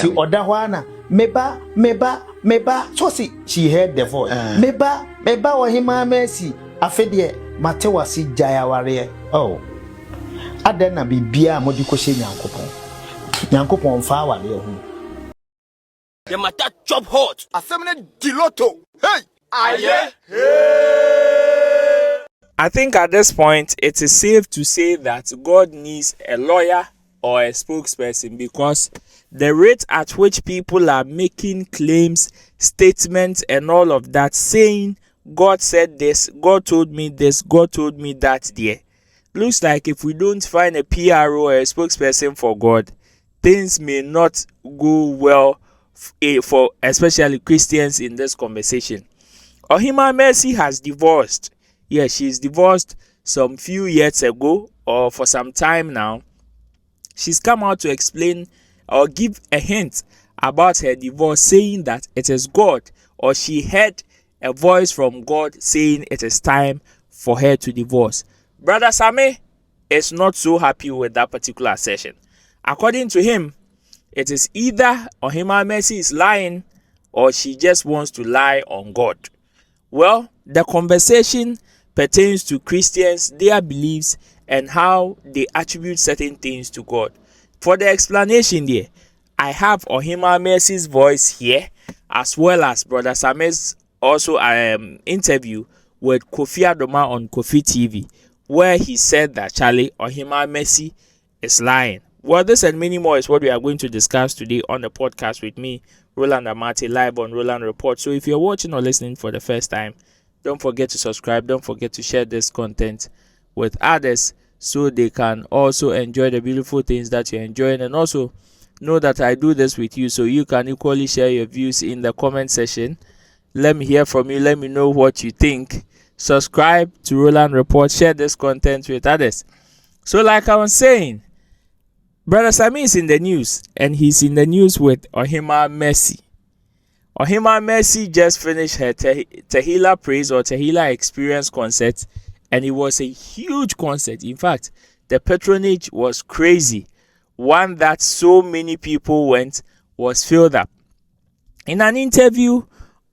To Odawana, meba, so see, she heard the voice. Meba, Ohemaa Mercy, Afedie, Matewasi Jayaware. Oh, Adena Bibia Modikoshe Yankopon Fawa Leon. The matter chop hot. Assembly Diloto. Hey! Aye! I think at this point it is safe to say that God needs a lawyer or a spokesperson, because the rate at which people are making claims, statements, and all of that, saying God said this, God told me this, God told me that, there, looks like if we don't find a PRO or a spokesperson for God, things may not go well for especially Christians in this conversation. Ohemaa Mercy has divorced. Yes, she's divorced some few years ago, or for some time now. She's come out to explain or give a hint about her divorce, saying that it is God, or she heard a voice from God saying it is time for her to divorce. Brother Sammy is not so happy with that particular assertion. According to him, it is either Ohemaa Mercy is lying or she just wants to lie on God. Well, the conversation pertains to Christians, their beliefs, and how they attribute certain things to God. For the explanation there, I have Ohemaa Mercy's voice here, as well as Brother Sammy's also interview with Kofi Adoma on Kofi TV, where he said that Charlie Ohemaa Mercy is lying. Well, this and many more is what we are going to discuss today on the podcast with me, Roland Amartey, live on Roland Reports. So if you're watching or listening for the first time, don't forget to subscribe. Don't forget to share this content with others so they can also enjoy the beautiful things that you're enjoying. And also know that I do this with you, so you can equally share your views in the comment section. Let me hear from you. Let me know what you think. Subscribe to Roland Report. Share this content with others. So like I was saying, Brother Sammy is in the news, and he's in the news with Ohemaa Mercy. Ohemaa Mercy just finished her Tehillah Praise or Tehillah Experience concert, and it was a huge concert. In fact, the patronage was crazy. One that so many people went, was filled up. In an interview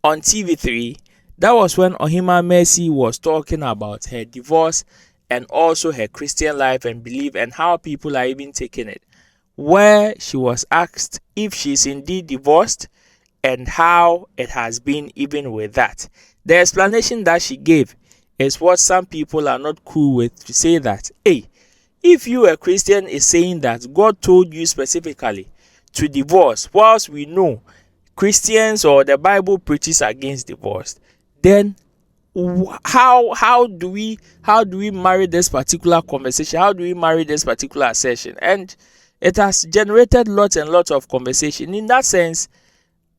on TV3, that was when Ohemaa Mercy was talking about her divorce and also her Christian life and belief, and how people are even taking it, where she was asked if she's indeed divorced and how it has been even with that. The explanation that she gave is what some people are not cool with, to say that, hey, if you a Christian is saying that God told you specifically to divorce, whilst we know Christians or the Bible preaches against divorce, then how do we marry this particular conversation? How do we marry this particular assertion? And it has generated lots and lots of conversation. In that sense,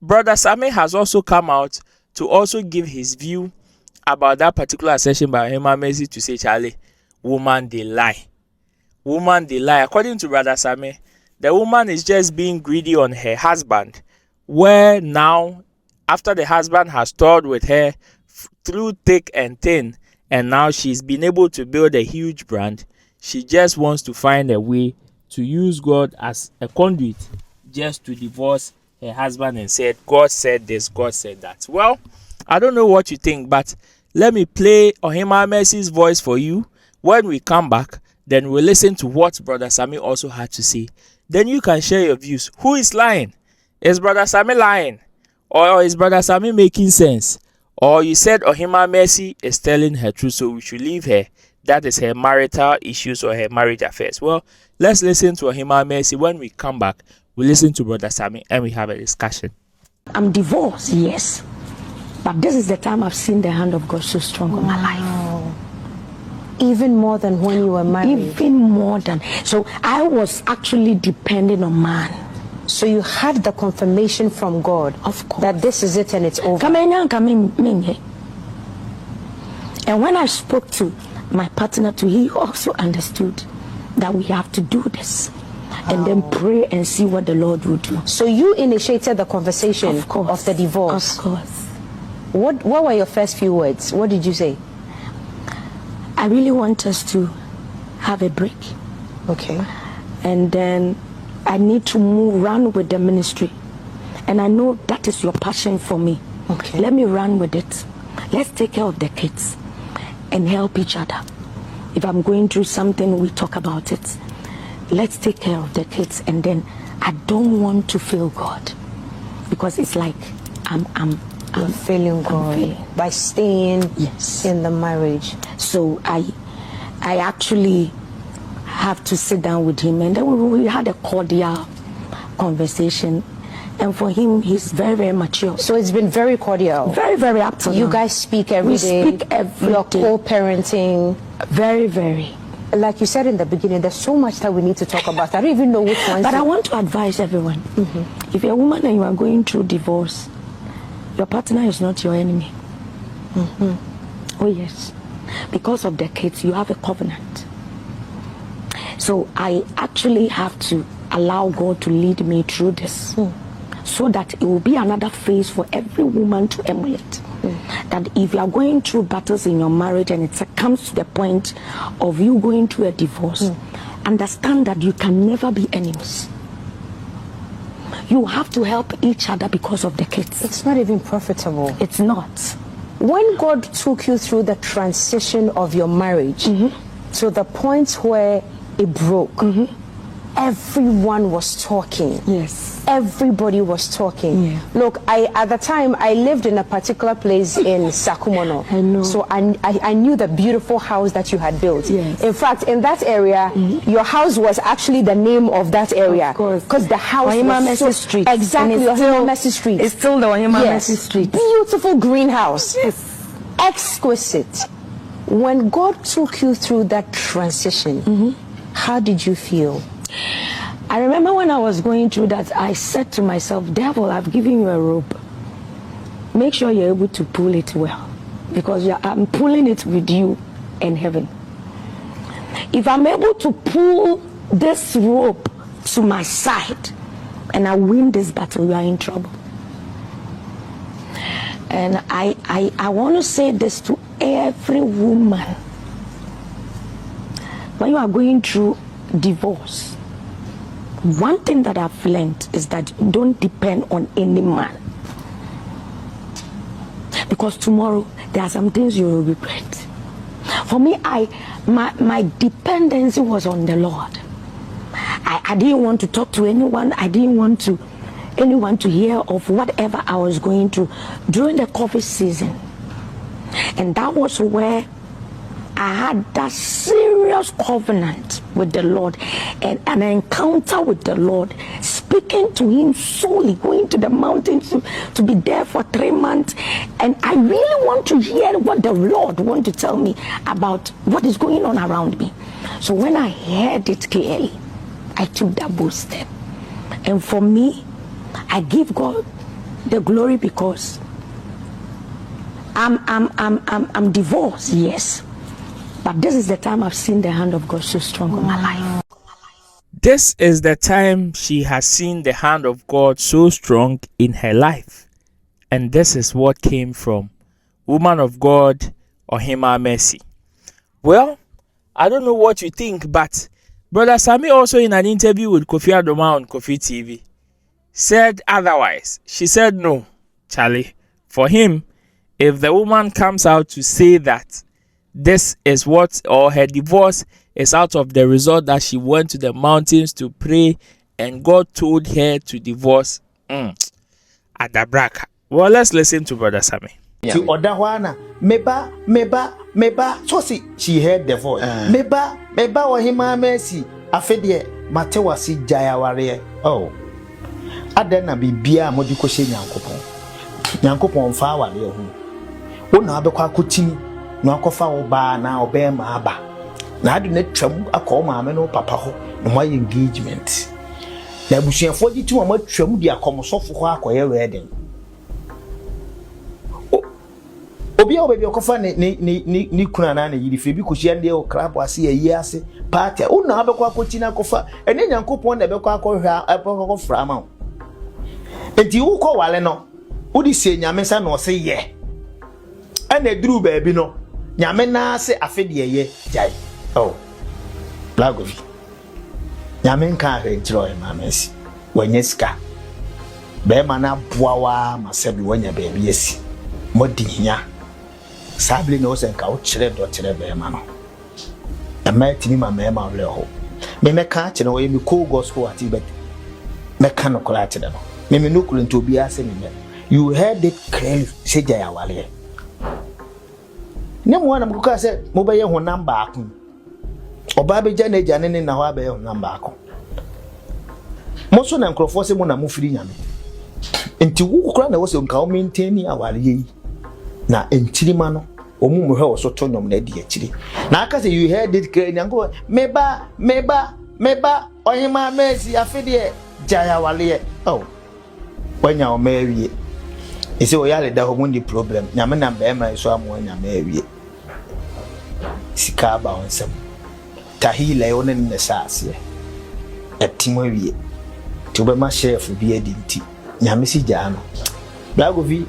Brother Sammy has also come out to also give his view about that particular assertion by Ohemaa Mercy, to say, Charlie, woman they lie. Woman they lie. According to Brother Sammy, the woman is just being greedy on her husband, where now, after the husband has toiled with her through thick and thin, and now she's been able to build a huge brand, she just wants to find a way to use God as a conduit just to divorce her husband and said, God said this, God said that. Well, I don't know what you think, but let me play Ohemaa Mercy's voice for you. When we come back, then we'll listen to what Brother Sammy also had to say. Then you can share your views. Who is lying? Is Brother Sammy lying? Or is Brother Sammy making sense? Or you said Ohemaa Mercy is telling her truth, so we should leave her. That is her marital issues or her marriage affairs. Well, let's listen to Ohemaa Mercy. When we come back, we listen to Brother Sammy and we have a discussion. I'm divorced, yes. But this is the time I've seen the hand of God so strong on my life. Even more than when you were married? Even more than. So I was actually depending on man. So you had the confirmation from God, of course, that this is it and it's over. Come in. And when I spoke to my partner too, he also understood that we have to do this. And then pray and see what the Lord will do. So you initiated the conversation of the divorce? Of course. What were your first few words? What did you say? I really want us to have a break. Okay. And then I need to run with the ministry. And I know that is your passion for me. Okay. Let me run with it. Let's take care of the kids and help each other. If I'm going through something, we talk about it. Let's take care of the kids. And then I don't want to fail God, because it's like I'm failing God by staying in the marriage. So I actually have to sit down with him, and then we had a cordial conversation. And for him, he's very, very mature. So it's been very cordial. Very, very up to You guys speak every day. We speak every You're day. co-parenting. Very, very. Like you said in the beginning, there's so much that we need to talk about. I don't even know which ones. But I want to advise everyone. If you're a woman and you are going through divorce, your partner is not your enemy. Oh yes. Because of the kids, you have a covenant. So I actually have to allow God to lead me through this. So that it will be another phase for every woman to emulate. That if you are going through battles in your marriage and it comes to the point of you going through a divorce, understand that you can never be enemies. You have to help each other because of the kids. It's not even profitable. It's not. When God took you through the transition of your marriage to the point where it broke, everyone was talking. Yes. Everybody was talking. Yeah. Look, at the time, I lived in a particular place in Sakumono. I know. So I knew the beautiful house that you had built. Yes. In fact, in that area, your house was actually the name of that area. Of course. Because the house Ohemaa was Mercy Street. Exactly, Ohemaa Mercy Street. It's still the Ohemaa Mercy Street. Beautiful greenhouse. Yes. Exquisite. When God took you through that transition, how did you feel? I remember when I was going through that, I said to myself, devil, I've given you a rope. Make sure you're able to pull it well, because I'm pulling it with you in heaven. If I'm able to pull this rope to my side and I win this battle, you are in trouble. And I want to say this to every woman. When you are going through divorce, one thing that I've learned is that don't depend on any man, because tomorrow there are some things you will regret. For me, my dependency was on the Lord. I didn't want to talk to anyone. I didn't want anyone to hear of whatever I was going through during the COVID season. And that was where I had that serious covenant with the Lord and an encounter with the Lord, speaking to him solely, going to the mountains to be there for 3 months. And I really want to hear what the Lord wants to tell me about what is going on around me. So when I heard it clearly, I took that bold step. And for me, I give God the glory, because I'm divorced, yes. But this is the time I've seen the hand of God so strong on my life. This is the time she has seen the hand of God so strong in her life. And this is what came from woman of God, Ohemaa Mercy. Well, I don't know what you think, but Brother Sammy, also in an interview with Kofi Adoma on Kofi TV, said otherwise. She said no, Charlie. For him, if the woman comes out to say that this is what, or her divorce is out of the result that she went to the mountains to pray and God told her to divorce, Adabraka. Well, let's listen to Brother Sammy. To Odawana, meba, so see, she heard the voice. Meba, Ohemaa Mercy, Afedie, Matewasi Jayaware. Oh, Adena Bibia Modikoshe Yankopon Fawa Lehu. Una Abekwa Kutini. No akofa oba na obe ma aba na adu na twam akọ maame no papa ho no my engagement na abusuafo gi ti ma twam di akomsofo ho akoye wedding obi a obi okofa ni kuna na yiri fe bi kohia ndi o club ase ayi ase party una abekọ akoti na akofa ene Nyankopon na abekọ akọhwa abekọ frama enti wo kọ wale no wo di se nyame sa no se ye ana duru baabi no nyame na se afedie ye jai. Oh, blagovi Yamen can't enjoy my Mercy. When you ska, Bemana Boa, Masabi, when your baby is Modinia. Sably knows and couch red or Terebemano. A mighty my mamma leho. Me me catch and away me cool gospel at Tibet. Mechanical at them. Me no couldn't to be asking me. You heard it clearly, say Jayawale. No one of Kuka said, Mobile one number. Or Baby Janet Janin in Nawabe on number. Most of them cross him on a movie. Into who crown was on cow maintaining our ye. Na in Chilimano, or Mumu was so torn on Neddy actually. Now, because you heard it clearly and go, Meba, Ohemaa Mercy, InfoDey, Jayawale. Oh, when you're married. You see, we are the only problem. Yamana Bema is one when you're married. Sikaba on some Tahi Leon in the Sass, at Timoy. To be my chef will be a dinty. Yamisi Jano. Blagovi.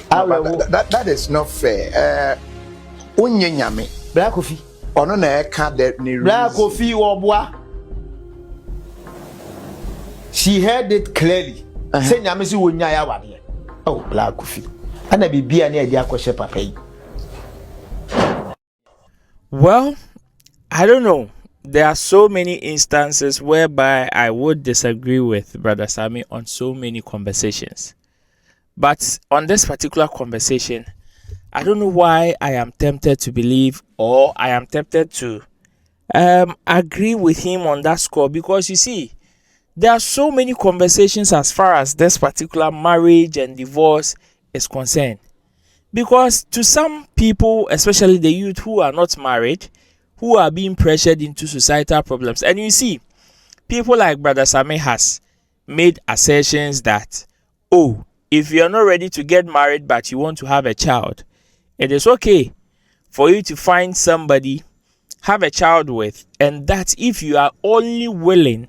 That is not fair. Unyame. Blagofi. On an air card that near Blagofi or bois. She heard it clearly. Say Yamisi Wunyaya. Oh, Blagofi. And I be an idea question, Papa. Well, I don't know. There are so many instances whereby I would disagree with Brother Sammy on so many conversations. But on this particular conversation, I don't know why I am tempted to believe, or I am tempted to agree with him on that score, because you see, there are so many conversations as far as this particular marriage and divorce is concerned. Because to some people, especially the youth who are not married, who are being pressured into societal problems, and you see, people like Brother Sammy has made assertions that, oh, if you're not ready to get married but you want to have a child, it is okay for you to find somebody, have a child with, and that if you are only willing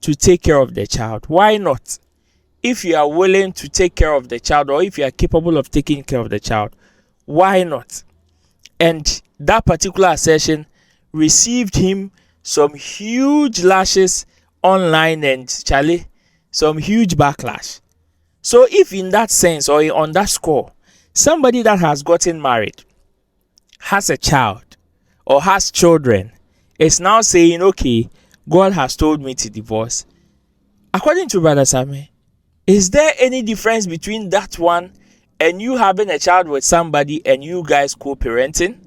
to take care of the child, why not? If you are willing to take care of the child, or if you are capable of taking care of the child, why not? And that particular assertion received him some huge lashes online and some huge backlash. So if in that sense, or on that score, somebody that has gotten married, has a child, or has children, is now saying, okay, God has told me to divorce, according to Brother Sammy, is there any difference between that one and you having a child with somebody and you guys co-parenting?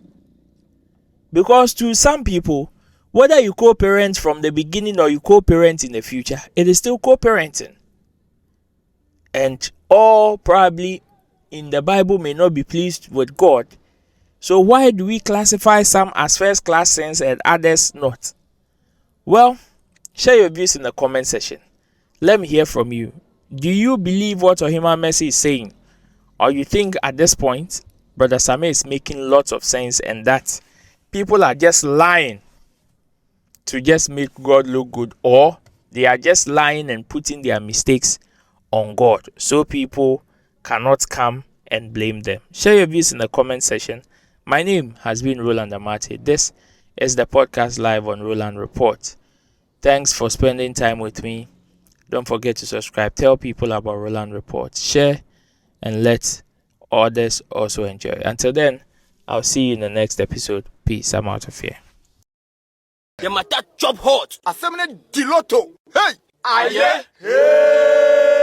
Because to some people, whether you co-parent from the beginning or you co-parent in the future, it is still co-parenting. And all probably in the Bible may not be pleased with God. So why do we classify some as first class sins and others not? Well, share your views in the comment section. Let me hear from you. Do you believe what Ohemaa Mercy is saying? Or you think at this point, Brother Sammy is making lots of sense and that people are just lying to just make God look good, or they are just lying and putting their mistakes on God so people cannot come and blame them? Share your views in the comment section. My name has been Roland Amartey. This is the podcast live on Roland Reports. Thanks for spending time with me. Don't forget to subscribe. Tell people about Roland Reports. Share and let others also enjoy. Until then, I'll see you in the next episode. Peace. I'm out of here. The matter chop hot. Assembly Diloto. Hey! Aye. Hey!